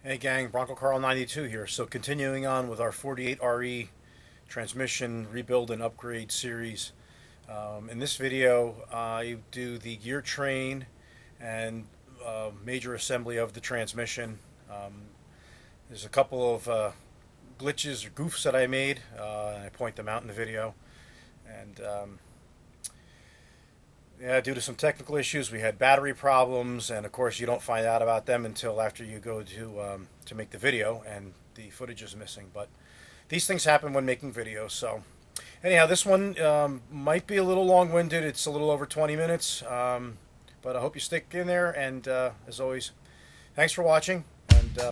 Hey gang, Bronco Carl 92 here. So continuing on with our 48RE transmission rebuild and upgrade series. In this video, I do the gear train and major assembly of the transmission. There's a couple of glitches or goofs that I made, and I point them out in the video. And yeah, due to some technical issues, we had battery problems, and of course, you don't find out about them until after you go to make the video, and the footage is missing. But these things happen when making videos. So, anyhow, this one might be a little long-winded. It's a little over 20 minutes, but I hope you stick in there. And as always, thanks for watching. And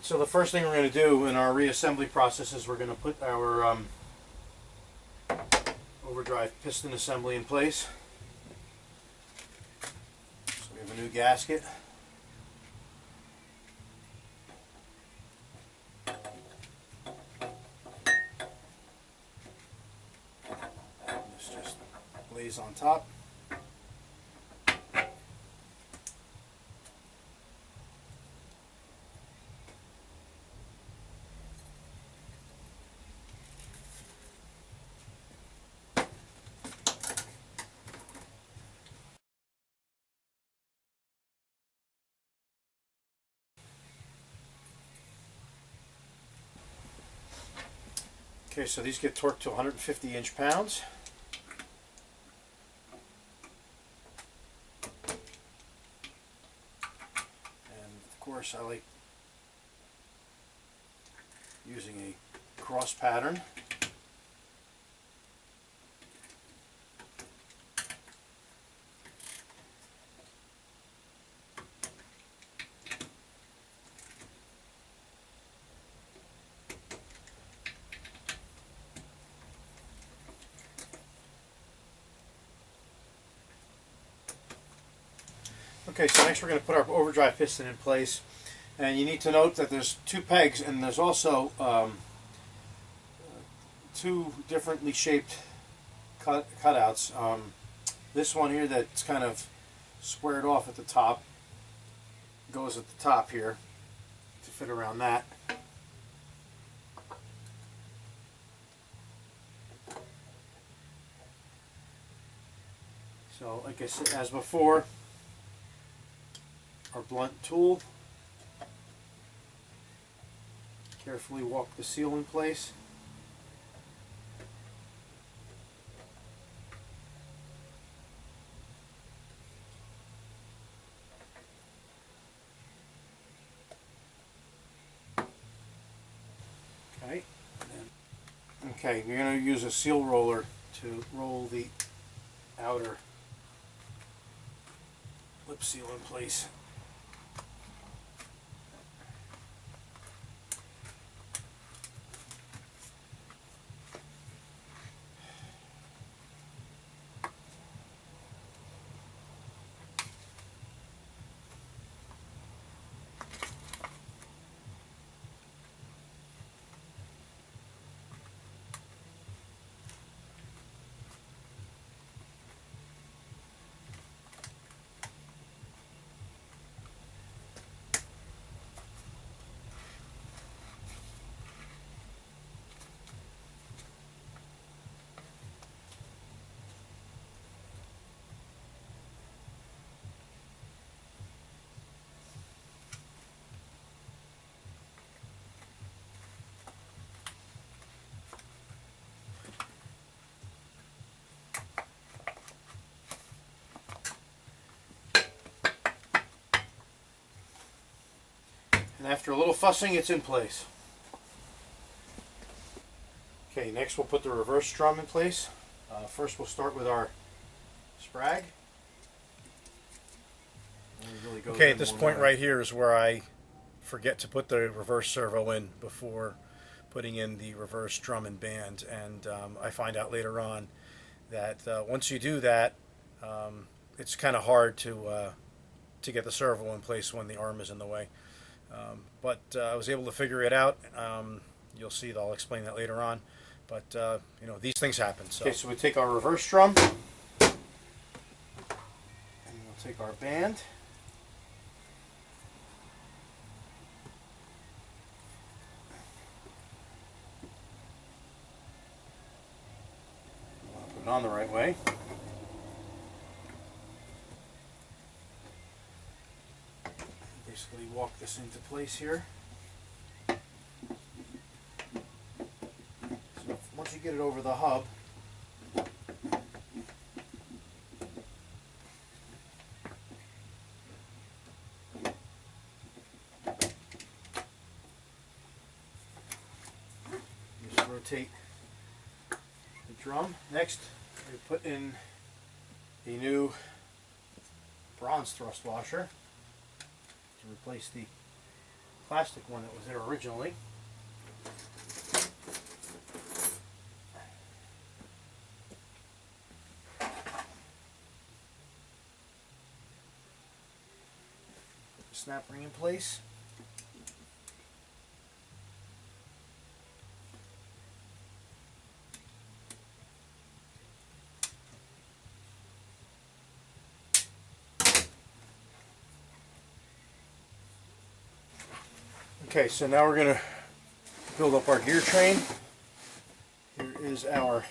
so the first thing we're going to do in our reassembly process is we're going to put our overdrive piston assembly in place. So we have a new gasket. This just lays on top. Okay, so these get torqued to 150 inch-pounds. And of course I like using a cross pattern. Okay, so next we're going to put our overdrive piston in place, and you need to note that there's two pegs, and there's also two differently shaped cutouts. This one here that's kind of squared off at the top goes at the top here to fit around that. So like I said, as before, our blunt tool, carefully walk the seal in place. Okay, okay, you're going to use a seal roller to roll the outer lip seal in place. And after a little fussing, it's in place. Okay, next we'll put the reverse drum in place. First we'll start with our sprag. Okay, at this point right here is where I forget to put the reverse servo in before putting in the reverse drum and band, and I find out later on that once you do that, it's kind of hard to get the servo in place when the arm is in the way. But I was able to figure it out. You'll see that I'll explain that later on. But you know, these things happen. So. Okay, so we take our reverse drum, and we'll take our band. Put it on the right way. Basically walk this into place here. So once you get it over the hub, just rotate the drum. Next, we put in a new bronze thrust washer to replace the plastic one that was there originally. Put the snap ring in place. Okay, so now we're going to build up our gear train. Here is our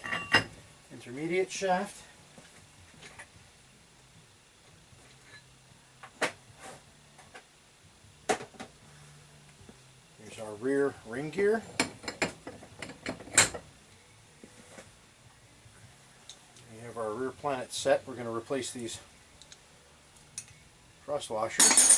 intermediate shaft. Here's our rear ring gear. We have our rear planet set. We're going to replace these thrust washers.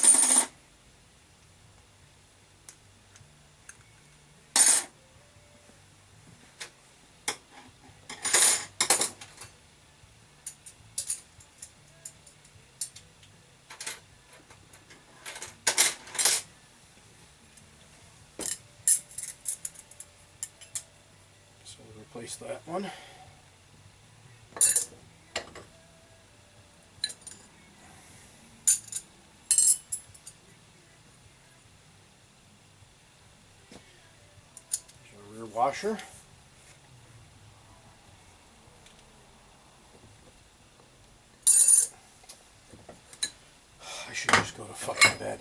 Replace that one. There's our rear washer. I should just go to fucking bed.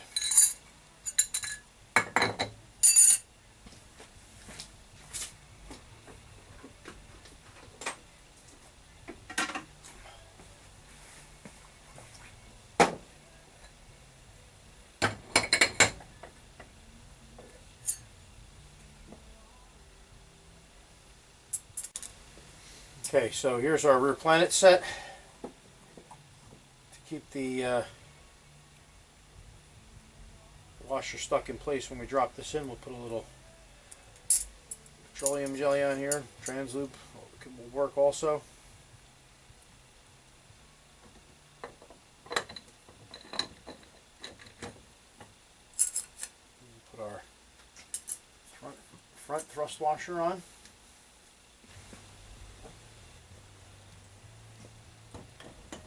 Okay, so here's our rear planet set. To keep the washer stuck in place when we drop this in, we'll put a little petroleum jelly on here. Trans loop will work also. Put our front thrust washer on.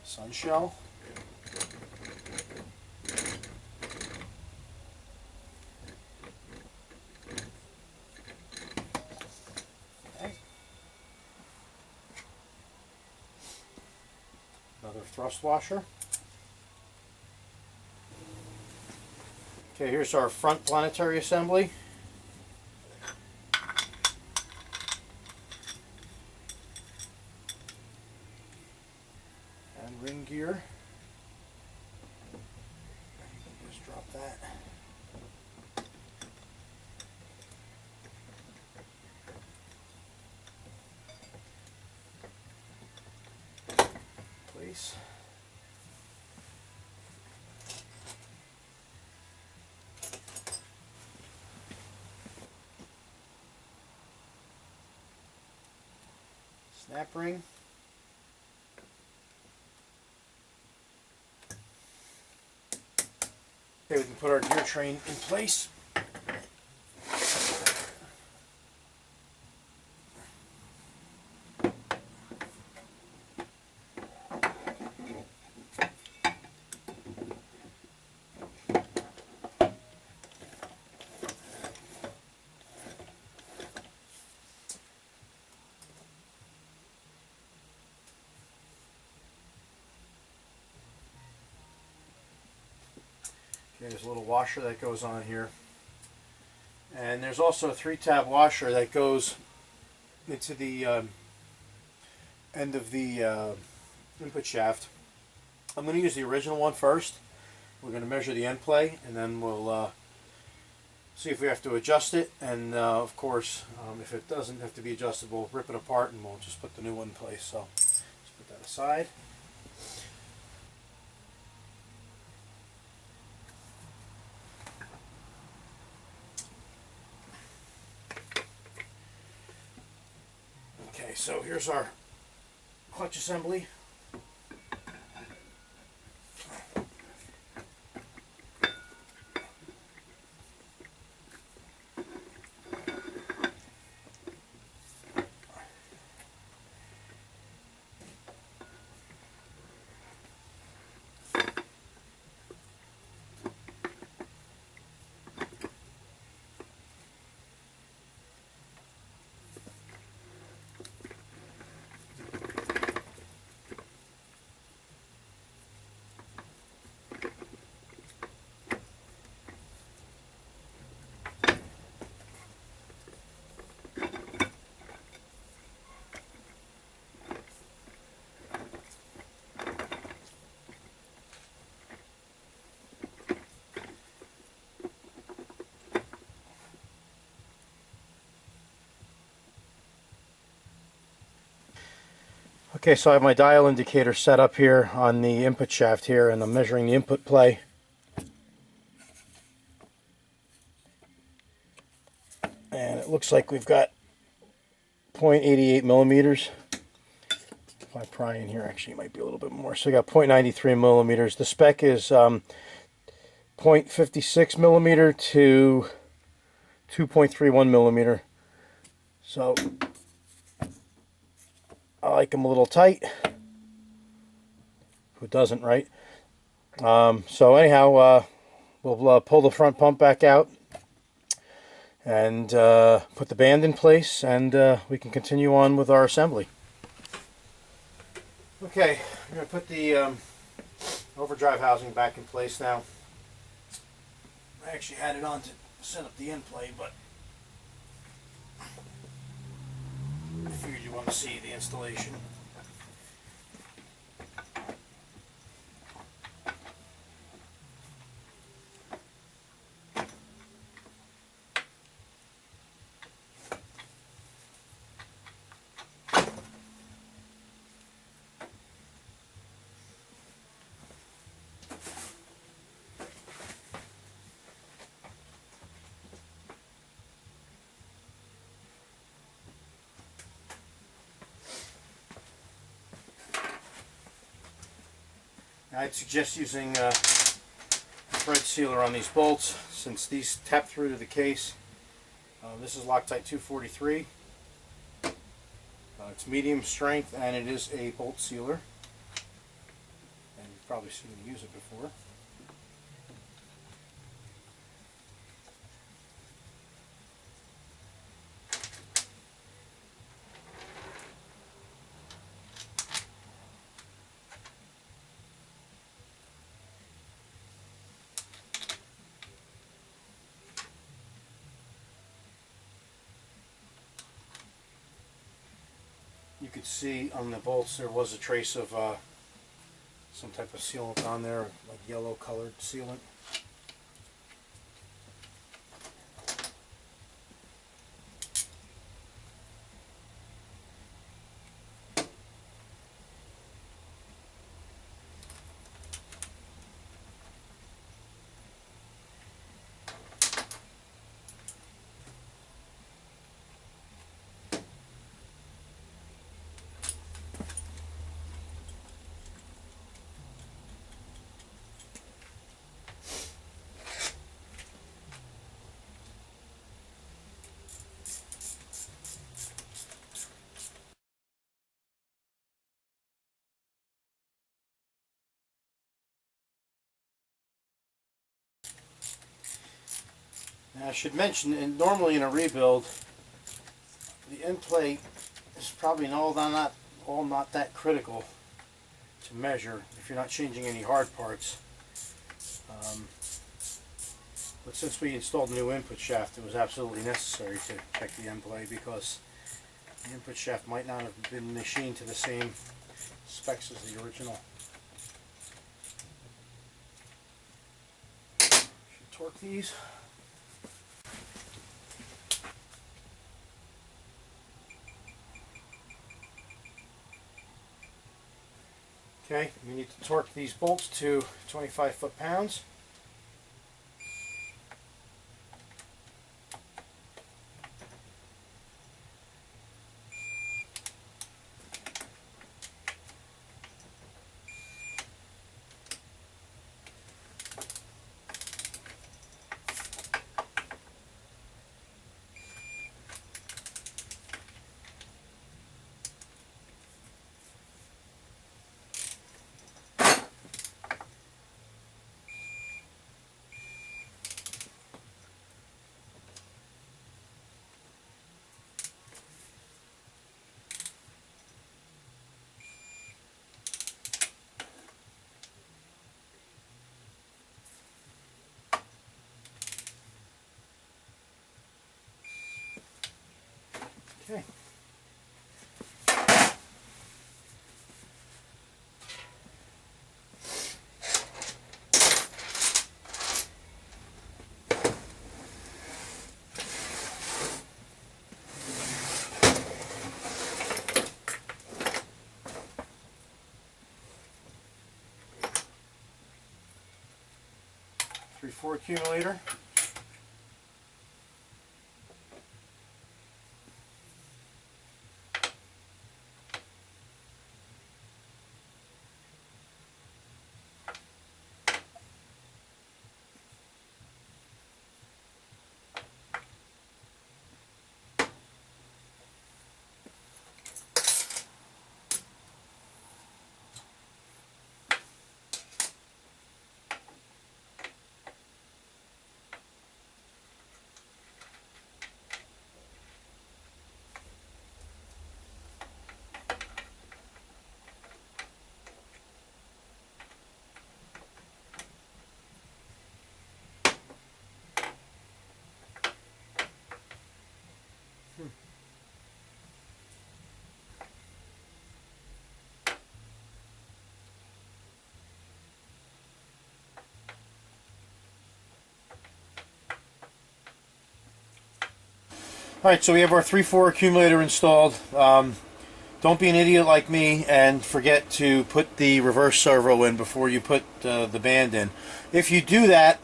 Sun shell. Okay. Another thrust washer. Okay, here's our front planetary assembly. Ring gear. Just drop that. Place. Snap ring. Okay, we can put our gear train in place. There's a little washer that goes on here. And there's also a 3-tab washer that goes into the end of the input shaft. I'm going to use the original one first. We're going to measure the end play, and then we'll see if we have to adjust it. And of course, if it doesn't have to be adjusted, we'll rip it apart and we'll just put the new one in place. So let's put that aside. Okay, so here's our clutch assembly. Okay, so I have my dial indicator set up here on the input shaft here, and I'm measuring the input play. And it looks like we've got 0.88 millimeters. If I pry in here, actually it might be a little bit more. So we got 0.93 millimeters. The spec is 0.56 millimeter to 2.31 millimeter. So I like them a little tight. Who doesn't, right? So anyhow, we'll pull the front pump back out and put the band in place, and we can continue on with our assembly. Okay, I'm going to put the overdrive housing back in place now. I actually had it on to set up the end play, but I figured you want to see the installation. I'd suggest using a thread sealer on these bolts, since these tap through to the case. This is Loctite 243. It's medium strength, and it is a bolt sealer. And you've probably seen me use it before. You could see on the bolts there was a trace of some type of sealant on there, like yellow colored sealant. Now I should mention, normally in a rebuild, the end plate is probably all not that critical to measure if you're not changing any hard parts. But since we installed a new input shaft, it was absolutely necessary to check the end play, because the input shaft might not have been machined to the same specs as the original. Should torque these. Okay, we need to torque these bolts to 25 foot-pounds. Okay. Three-four accumulator. Alright, so we have our 3-4 accumulator installed. Don't be an idiot like me and forget to put the reverse servo in before you put the band in. If you do that,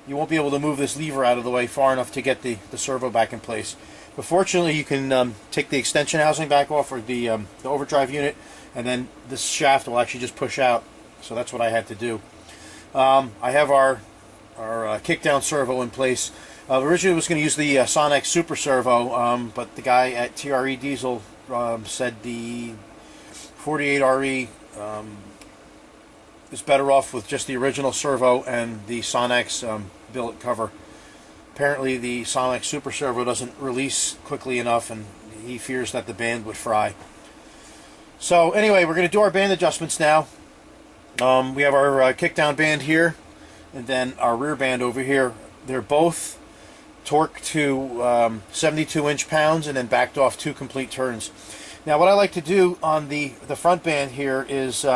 you won't be able to move this lever out of the way far enough to get the servo back in place. But fortunately, you can take the extension housing back off, or the overdrive unit, and then this shaft will actually just push out. So that's what I had to do. I have our kickdown servo in place. Originally I was going to use the Sonex Super Servo, but the guy at TRE Diesel said the 48RE is better off with just the original servo and the Sonex billet cover. Apparently the Sonex Super Servo doesn't release quickly enough, and he fears that the band would fry. So anyway, we're going to do our band adjustments now. We have our kickdown band here, and then our rear band over here. They're both torqued to 72 inch-pounds and then backed off 2 complete turns. Now what I like to do on the front band here is,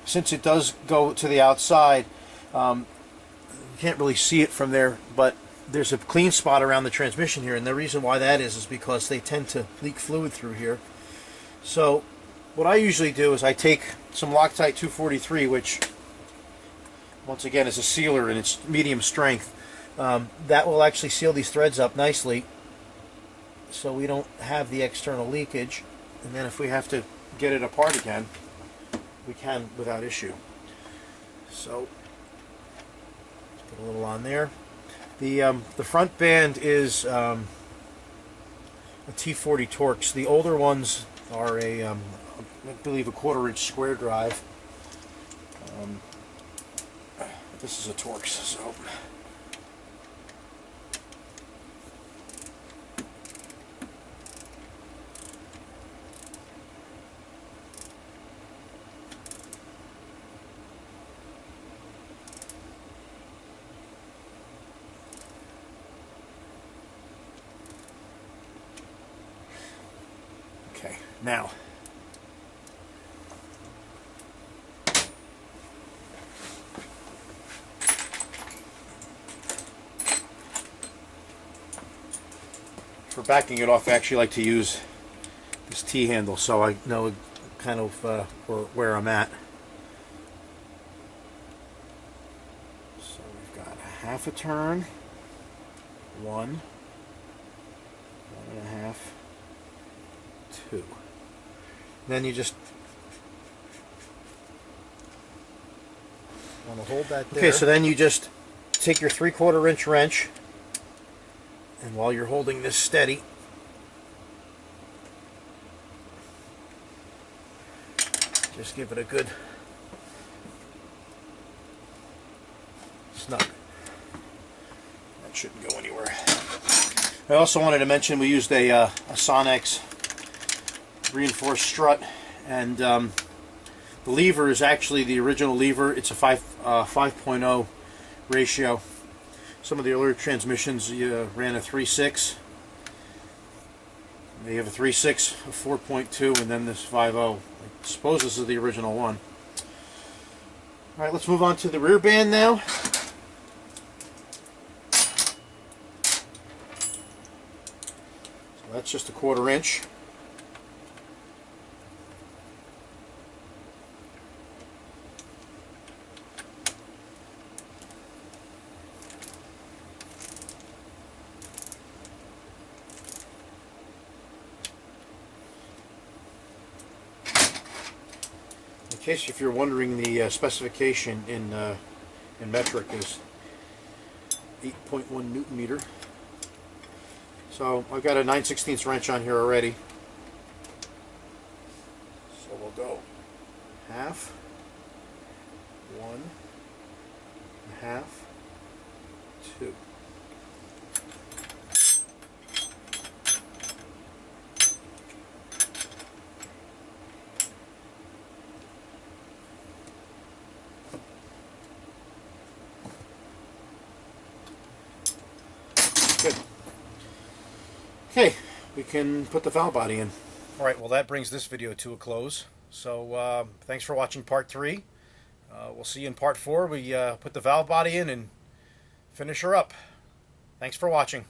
since it does go to the outside, you can't really see it from there, but there's a clean spot around the transmission here, and the reason why that is because they tend to leak fluid through here. So what I usually do is I take some Loctite 243, which once again is a sealer and it's medium strength. That will actually seal these threads up nicely so we don't have the external leakage, and then if we have to get it apart again, we can without issue. So let's put a little on there. The front band is a T40 Torx. The older ones are I believe a 1/4-inch square drive. This is a Torx, so Now, for backing it off, I actually like to use this T-handle so I know kind of where I'm at. So we've got a half a turn, 1.5, 2. Then you just want to hold that there. Okay, so then you just take your 3/4 inch wrench, and while you're holding this steady, just give it a good snug. That shouldn't go anywhere. I also wanted to mention we used a Sonex reinforced strut, and the lever is actually the original lever. It's a 5.0 ratio. Some of the earlier transmissions ran a 3.6. They have a 3.6, a 4.2, and then this 5.0. I suppose this is the original one. Alright, let's move on to the rear band now. So that's just a 1/4 inch. In case if you're wondering, the specification in metric is 8.1 Newton meter. So I've got a 9/16 wrench on here already. So we'll go half, 1.5, 2. Good. Okay, we can put the valve body in. Alright, well that brings this video to a close. So thanks for watching part 3. We'll see you in part 4. We put the valve body in and finish her up. Thanks for watching.